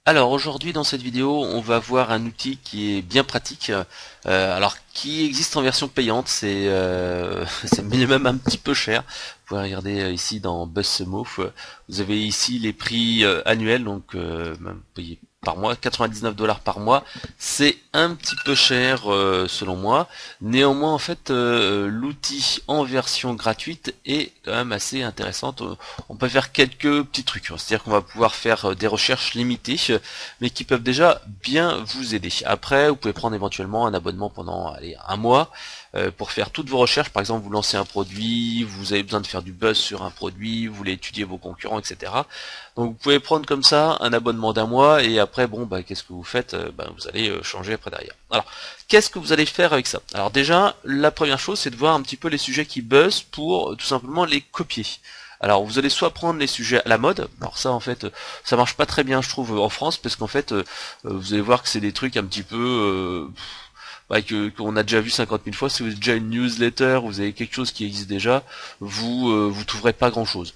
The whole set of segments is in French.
Alors aujourd'hui dans cette vidéo on va voir un outil qui est bien pratique, alors qui existe en version payante, c'est même un petit peu cher. Vous pouvez regarder ici dans BuzzSumo, vous avez ici les prix annuels, donc même payé par mois, 99 $ par mois, c'est un petit peu cher selon moi. Néanmoins en fait l'outil en version gratuite est quand même assez intéressante. On peut faire quelques petits trucs, c'est-à-dire qu'on va pouvoir faire des recherches limitées, mais qui peuvent déjà bien vous aider. Après, vous pouvez prendre éventuellement un abonnement pendant un mois pour faire toutes vos recherches. Par exemple, vous lancez un produit, vous avez besoin de faire du buzz sur un produit, vous voulez étudier vos concurrents, etc. Donc vous pouvez prendre comme ça un abonnement d'un mois et après, bon, bah, qu'est-ce que vous faites? Vous allez changer après derrière. Alors, qu'est-ce que vous allez faire avec ça? Alors déjà, la première chose, c'est de voir un petit peu les sujets qui buzzent pour tout simplement les copier. Alors vous allez soit prendre les sujets à la mode, alors ça en fait ça marche pas très bien je trouve en France parce qu'en fait vous allez voir que c'est des trucs un petit peu qu'on a déjà vu 50 000 fois. Si vous avez déjà une newsletter, vous avez quelque chose qui existe déjà, vous trouverez pas grand chose.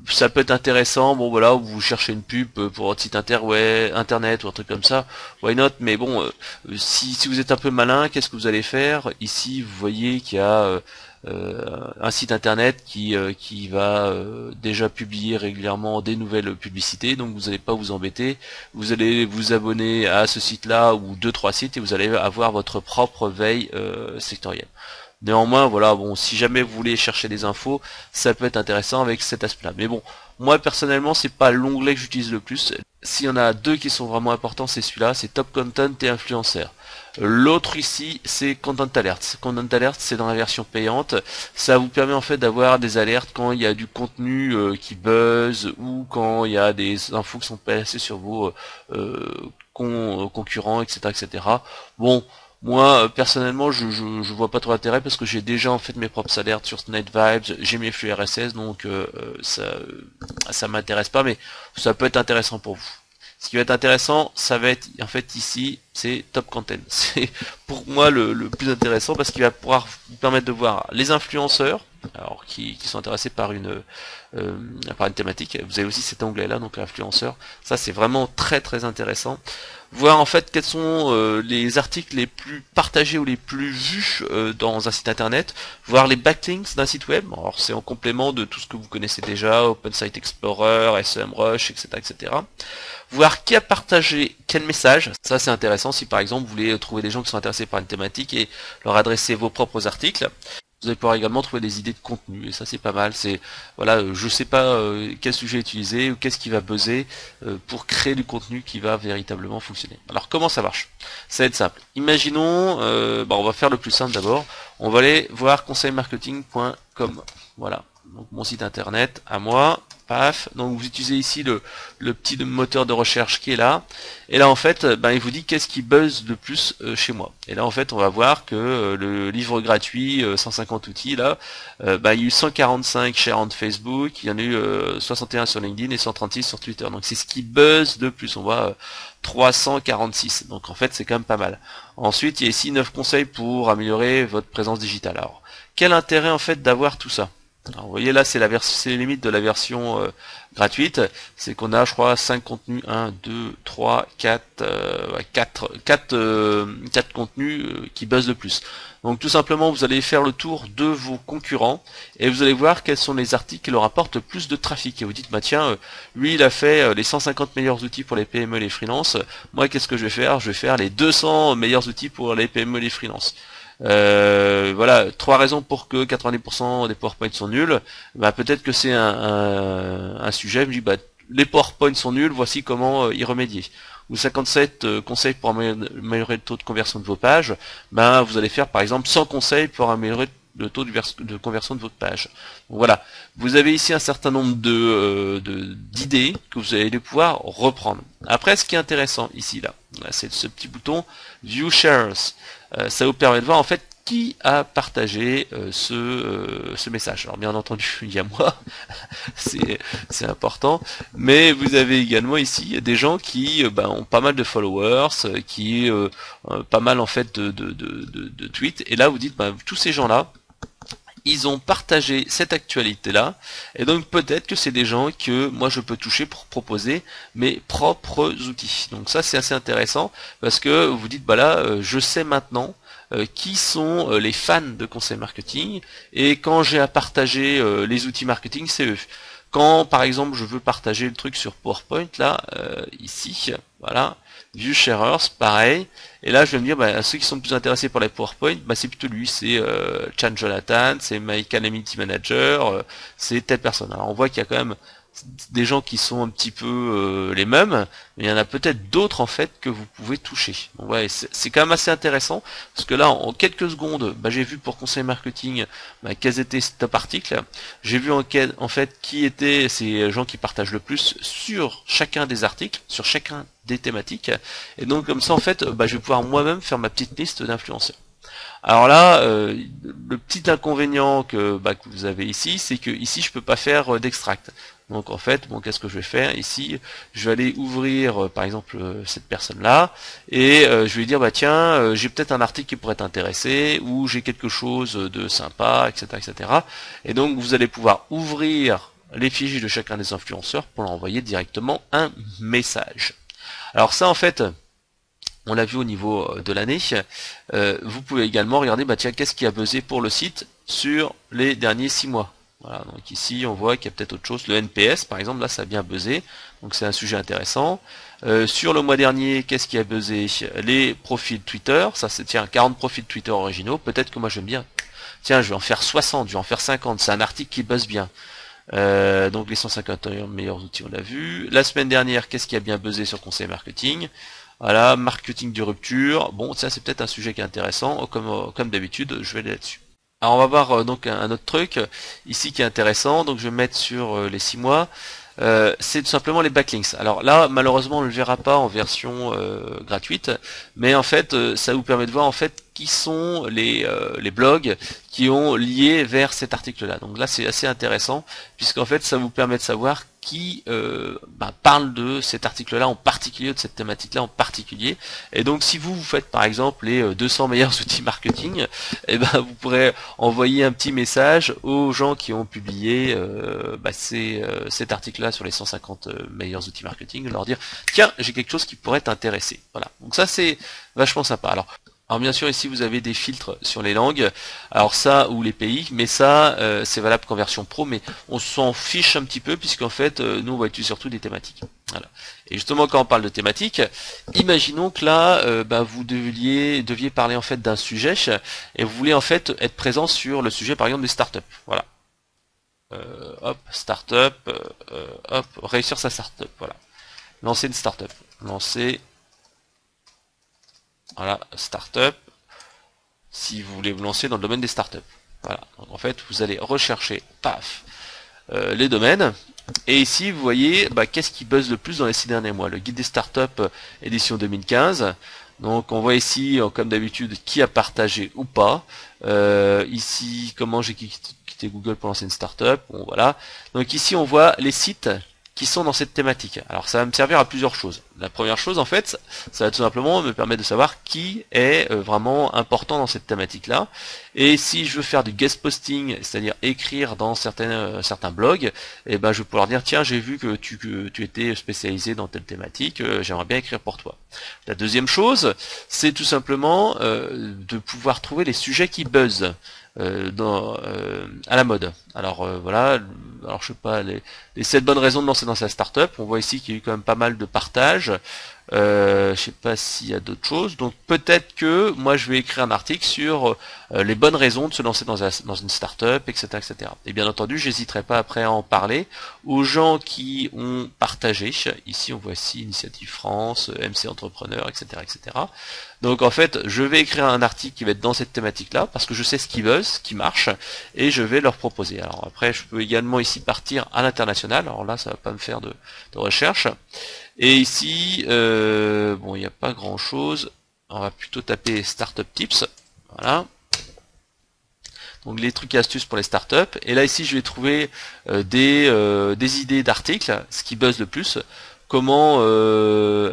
Ça peut être intéressant, bon voilà, vous cherchez une pub pour votre site internet ou un truc comme ça, why not, mais bon, si vous êtes un peu malin, qu'est-ce que vous allez faire? Ici vous voyez qu'il y a un site internet qui va déjà publier régulièrement des nouvelles publicités, donc vous n'allez pas vous embêter, vous allez vous abonner à ce site là ou 2-3 sites et vous allez avoir votre propre veille sectorielle. Néanmoins, voilà, bon, si jamais vous voulez chercher des infos, ça peut être intéressant avec cet aspect-là. Mais bon, moi personnellement, c'est pas l'onglet que j'utilise le plus. S'il y en a deux qui sont vraiment importants, c'est celui-là, c'est Top Content et Influencer. L'autre ici, c'est Content Alert. Content Alert, c'est dans la version payante. Ça vous permet en fait d'avoir des alertes quand il y a du contenu qui buzz ou quand il y a des infos qui sont passées sur vos concurrents, etc., etc. Bon. Moi, personnellement, je vois pas trop l'intérêt parce que j'ai déjà en fait mes propres alertes sur NetVibes, j'ai mes flux RSS, donc ça m'intéresse pas, mais ça peut être intéressant pour vous. Ce qui va être intéressant, ça va être en fait ici, c'est Top Content. C'est pour moi le plus intéressant parce qu'il va pouvoir vous permettre de voir les influenceurs, alors qui sont intéressés par une thématique. Vous avez aussi cet onglet là, donc influenceurs. Ça c'est vraiment très très intéressant. Voir en fait quels sont les articles les plus partagés ou les plus vus dans un site internet, voir les backlinks d'un site web, alors c'est en complément de tout ce que vous connaissez déjà, Open Site Explorer, SEMrush, etc., etc. Voir qui a partagé quel message, ça c'est intéressant si par exemple vous voulez trouver des gens qui sont intéressés par une thématique et leur adresser vos propres articles. Vous allez pouvoir également trouver des idées de contenu et ça c'est pas mal. C'est voilà, je sais pas quel sujet utiliser ou qu'est-ce qui va buzzer pour créer du contenu qui va véritablement fonctionner. Alors comment ça marche? Ça va être simple. Imaginons, on va faire le plus simple d'abord. On va aller voir conseilmarketing.com. Voilà, donc mon site internet à moi. Paf. Donc vous utilisez ici le petit moteur de recherche qui est là. Et là en fait, il vous dit qu'est-ce qui buzz le plus chez moi. Et là en fait, on va voir que le livre gratuit 150 outils là, il y a eu 145 shares en Facebook, il y en a eu 61 sur LinkedIn et 136 sur Twitter. Donc c'est ce qui buzz le plus. On voit 346. Donc en fait, c'est quand même pas mal. Ensuite, il y a ici 9 conseils pour améliorer votre présence digitale. Alors, quel intérêt en fait d'avoir tout ça? Alors, vous voyez là c'est les limites de la version gratuite, c'est qu'on a je crois 5 contenus, 1, 2, 3, 4, 4 contenus qui buzzent le plus. Donc tout simplement vous allez faire le tour de vos concurrents et vous allez voir quels sont les articles qui leur apportent le plus de trafic. Et vous dites bah tiens, lui il a fait les 150 meilleurs outils pour les PME et les freelances, moi qu'est-ce que je vais faire? Je vais faire les 200 meilleurs outils pour les PME et les freelances. Voilà, 3 raisons pour que 90% des PowerPoints sont nuls. Peut-être que c'est un sujet, je me dis les PowerPoints sont nuls, voici comment y remédier. Ou 57 conseils pour améliorer le taux de conversion de vos pages, vous allez faire par exemple 100 conseils pour améliorer le taux de conversion de votre page. Donc voilà, vous avez ici un certain nombre d'idées que vous allez pouvoir reprendre. Après, ce qui est intéressant ici, là c'est ce petit bouton View Shares. Ça vous permet de voir en fait qui a partagé ce message. Alors bien entendu, il y a moi, c'est important, mais vous avez également ici des gens qui ont pas mal de followers, qui pas mal en fait de tweets, et là vous dites tous ces gens-là, ils ont partagé cette actualité-là, et donc peut-être que c'est des gens que moi je peux toucher pour proposer mes propres outils. Donc ça c'est assez intéressant, parce que vous dites, bah là, je sais maintenant qui sont les fans de conseil marketing, et quand j'ai à partager les outils marketing, c'est eux. Quand par exemple je veux partager le truc sur PowerPoint, là, ici, voilà, View Sharers, pareil, et là je vais me dire, bah, ceux qui sont plus intéressés par les PowerPoint, bah, c'est plutôt lui, c'est Chan Jonathan, c'est My Calamity Manager, c'est telle personne. Alors on voit qu'il y a quand même des gens qui sont un petit peu les mêmes, mais il y en a peut-être d'autres en fait que vous pouvez toucher. Donc ouais, c'est quand même assez intéressant, parce que là en quelques secondes, bah, j'ai vu pour conseil marketing quels étaient ces top articles, j'ai vu en fait qui étaient ces gens qui partagent le plus sur chacun des articles, sur chacun des thématiques, et donc comme ça en fait, bah, je vais pouvoir moi-même faire ma petite liste d'influenceurs. Alors là, le petit inconvénient que vous avez ici, c'est que ici je peux pas faire d'extract. Donc en fait, bon, qu'est-ce que je vais faire ici? Je vais aller ouvrir, par exemple, cette personne-là, et je vais lui dire, bah tiens, j'ai peut-être un article qui pourrait t'intéresser, ou j'ai quelque chose de sympa, etc., etc. Et donc vous allez pouvoir ouvrir les fichiers de chacun des influenceurs pour leur envoyer directement un message. Alors ça, en fait, on l'a vu au niveau de l'année. Vous pouvez également regarder, bah tiens, qu'est-ce qui a buzzé pour le site sur les derniers 6 mois. Voilà, donc ici on voit qu'il y a peut-être autre chose. Le NPS par exemple, là ça a bien buzzé, donc c'est un sujet intéressant. Sur le mois dernier, qu'est-ce qui a buzzé? Les profils Twitter, ça c'est tiens 40 profils Twitter originaux. Peut-être que moi j'aime bien. Tiens, je vais en faire 60, je vais en faire 50. C'est un article qui buzz bien. Donc les 150 meilleurs outils, on l'a vu. La semaine dernière, qu'est-ce qui a bien buzzé sur conseil marketing? Voilà, marketing de rupture. Bon, ça c'est peut-être un sujet qui est intéressant. Comme d'habitude, je vais aller là-dessus. Alors on va voir donc un autre truc ici qui est intéressant. Donc je vais mettre sur les 6 mois. C'est tout simplement les backlinks. Alors là, malheureusement, on ne le verra pas en version gratuite, mais en fait, ça vous permet de voir en fait qui sont les blogs qui ont lié vers cet article-là. Donc là, c'est assez intéressant, puisqu'en fait, ça vous permet de savoir qui parle de cet article-là en particulier, de cette thématique-là en particulier. Et donc, si vous faites par exemple les 200 meilleurs outils marketing, eh ben, vous pourrez envoyer un petit message aux gens qui ont publié cet article-là sur les 150 meilleurs outils marketing, leur dire tiens, j'ai quelque chose qui pourrait t'intéresser. Voilà. Donc ça, c'est vachement sympa. Alors bien sûr ici vous avez des filtres sur les langues, alors ça ou les pays, mais ça c'est valable qu'en version pro, mais on s'en fiche un petit peu puisqu'en fait nous on va utiliser surtout des thématiques. Voilà. Et justement quand on parle de thématiques, imaginons que là vous deviez parler en fait d'un sujet et vous voulez en fait être présent sur le sujet par exemple des startups. Voilà. Startup, réussir sa startup. Voilà. Lancer une startup. Lancer. Voilà, startup, si vous voulez vous lancer dans le domaine des startups. Voilà, donc en fait, vous allez rechercher, paf, les domaines, et ici, vous voyez, qu'est-ce qui buzz le plus dans les 6 derniers mois. Le guide des startups, édition 2015. Donc, on voit ici, comme d'habitude, qui a partagé ou pas. Ici, comment j'ai quitté Google pour lancer une startup. Bon, voilà. Donc ici, on voit les sites qui sont dans cette thématique. Alors ça va me servir à plusieurs choses. La première chose en fait, ça va tout simplement me permettre de savoir qui est vraiment important dans cette thématique-là. Et si je veux faire du guest posting, c'est-à-dire écrire dans certains blogs, je vais pouvoir dire tiens, j'ai vu que tu étais spécialisé dans telle thématique, j'aimerais bien écrire pour toi. La deuxième chose, c'est tout simplement de pouvoir trouver les sujets qui buzzent. À la mode. Alors voilà, alors je sais pas, les 7 bonnes raisons de lancer dans sa startup. On voit ici qu'il y a eu quand même pas mal de partages. Je sais pas s'il y a d'autres choses. Donc peut-être que moi je vais écrire un article sur les bonnes raisons de se lancer dans une startup, etc., etc. Et bien entendu, j'hésiterai pas après à en parler aux gens qui ont partagé. Ici on voit ici Initiative France, MC Entrepreneur, etc., etc. Donc en fait, je vais écrire un article qui va être dans cette thématique-là, parce que je sais ce qui buzz, ce qui marche, et je vais leur proposer. Alors après, je peux également ici partir à l'international. Alors là, ça va pas me faire de recherche. Et ici, bon, il n'y a pas grand-chose. On va plutôt taper Startup Tips. Voilà. Donc les trucs et astuces pour les startups. Et là ici, je vais trouver des idées d'articles, ce qui buzz le plus. Comment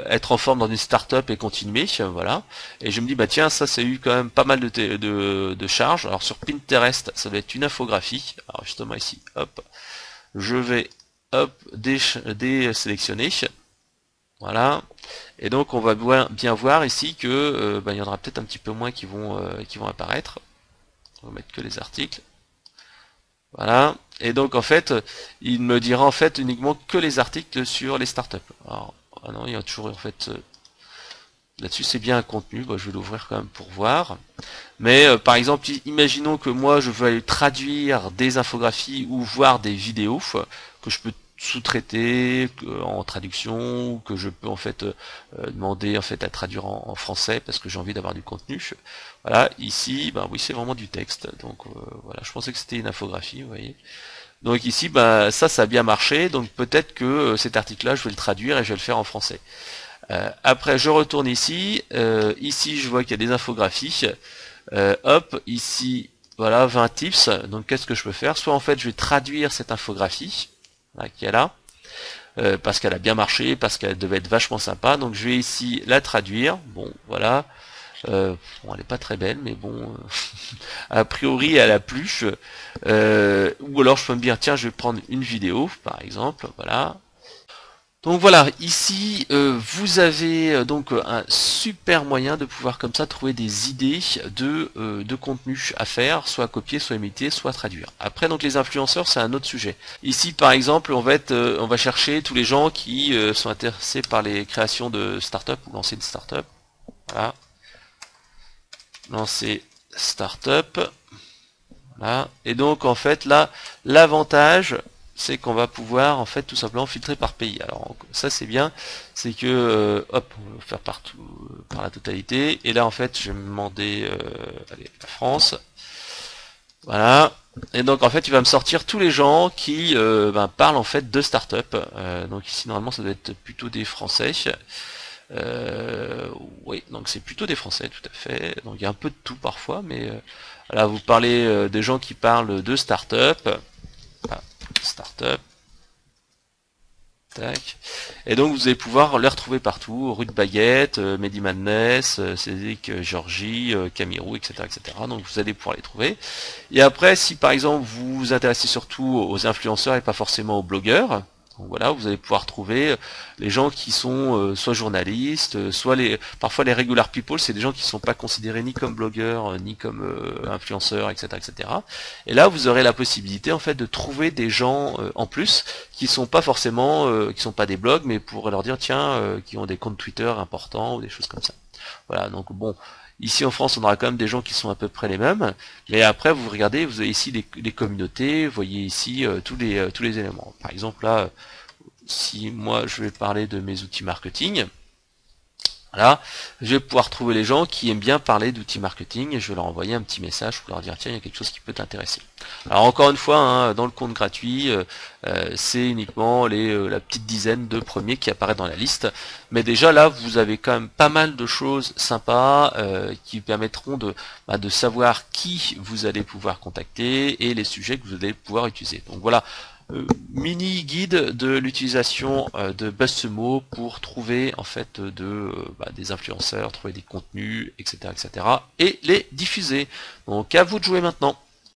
être en forme dans une start-up et continuer, voilà. Et je me dis bah tiens, ça eu quand même pas mal de charges. Alors sur Pinterest, ça doit être une infographie. Alors justement ici, hop, je vais hop désélectionner. Voilà. Et donc on va bien voir ici que il y en aura peut-être un petit peu moins qui vont apparaître. On va mettre que les articles. Voilà. Et donc en fait, il me dira en fait uniquement que les articles sur les startups. Alors, ah non, il y a toujours en fait là-dessus c'est bien un contenu. Bon, je vais l'ouvrir quand même pour voir. Mais par exemple, imaginons que moi je veux aller traduire des infographies ou voir des vidéos que je peux sous-traiter en traduction ou que je peux en fait demander en fait à traduire en français parce que j'ai envie d'avoir du contenu. Voilà, ici, bah oui, c'est vraiment du texte. Donc voilà, je pensais que c'était une infographie, vous voyez. Donc ici, bah ça a bien marché. Donc peut-être que cet article-là, je vais le traduire et je vais le faire en français. Après, je retourne ici. Ici, je vois qu'il y a des infographies. Hop, ici, voilà, 20 tips. Donc qu'est-ce que je peux faire? Soit en fait, je vais traduire cette infographie là, qui est là, parce qu'elle a bien marché, parce qu'elle devait être vachement sympa. Donc je vais ici la traduire. Bon, voilà. Bon, elle est pas très belle, mais bon, a priori elle a plu. Ou alors je peux me dire, tiens, je vais prendre une vidéo, par exemple, voilà. Donc voilà, ici vous avez donc un super moyen de pouvoir comme ça trouver des idées de contenu à faire, soit copier, soit imiter, soit traduire. Après donc les influenceurs c'est un autre sujet. Ici par exemple on va chercher tous les gens qui sont intéressés par les créations de start-up ou lancer une start-up. Voilà. Lancer start-up. Voilà. Et donc en fait là l'avantage c'est qu'on va pouvoir en fait tout simplement filtrer par pays. Alors ça c'est bien, c'est que hop, on va faire partout par la totalité. Et là en fait je vais me demander allez, la France. Voilà. Et donc en fait il va me sortir tous les gens qui parlent en fait de start-up. Donc ici normalement ça doit être plutôt des Français. Oui, donc c'est plutôt des Français tout à fait. Donc il y a un peu de tout parfois, mais là vous parlez des gens qui parlent de start-up. Ah, start-up. Tac. Et donc vous allez pouvoir les retrouver partout, Ruth Baguette, Mehdi Madness, Cédric Georgie, Camirou, etc., etc. Donc vous allez pouvoir les trouver. Et après, si par exemple vous vous intéressez surtout aux influenceurs et pas forcément aux blogueurs, donc voilà, vous allez pouvoir trouver les gens qui sont soit journalistes, soit parfois les regular people, c'est des gens qui ne sont pas considérés ni comme blogueurs, ni comme influenceurs, etc., etc. Et là, vous aurez la possibilité en fait de trouver des gens en plus qui sont pas forcément, qui sont pas des blogs, mais pour leur dire tiens, qui ont des comptes Twitter importants ou des choses comme ça. Voilà, donc bon. Ici en France, on aura quand même des gens qui sont à peu près les mêmes, mais après vous regardez, vous avez ici les communautés, vous voyez ici tous les éléments. Par exemple là, si moi je vais parler de mes outils marketing, voilà, je vais pouvoir trouver les gens qui aiment bien parler d'outils marketing et je vais leur envoyer un petit message pour leur dire tiens il y a quelque chose qui peut t'intéresser. Alors encore une fois, hein, dans le compte gratuit, c'est uniquement la petite dizaine de premiers qui apparaissent dans la liste. Mais déjà là vous avez quand même pas mal de choses sympas qui permettront de savoir qui vous allez pouvoir contacter et les sujets que vous allez pouvoir utiliser. Donc voilà. Mini guide de l'utilisation de BuzzSumo pour trouver en fait des influenceurs, trouver des contenus, etc., etc. et les diffuser. Donc à vous de jouer maintenant.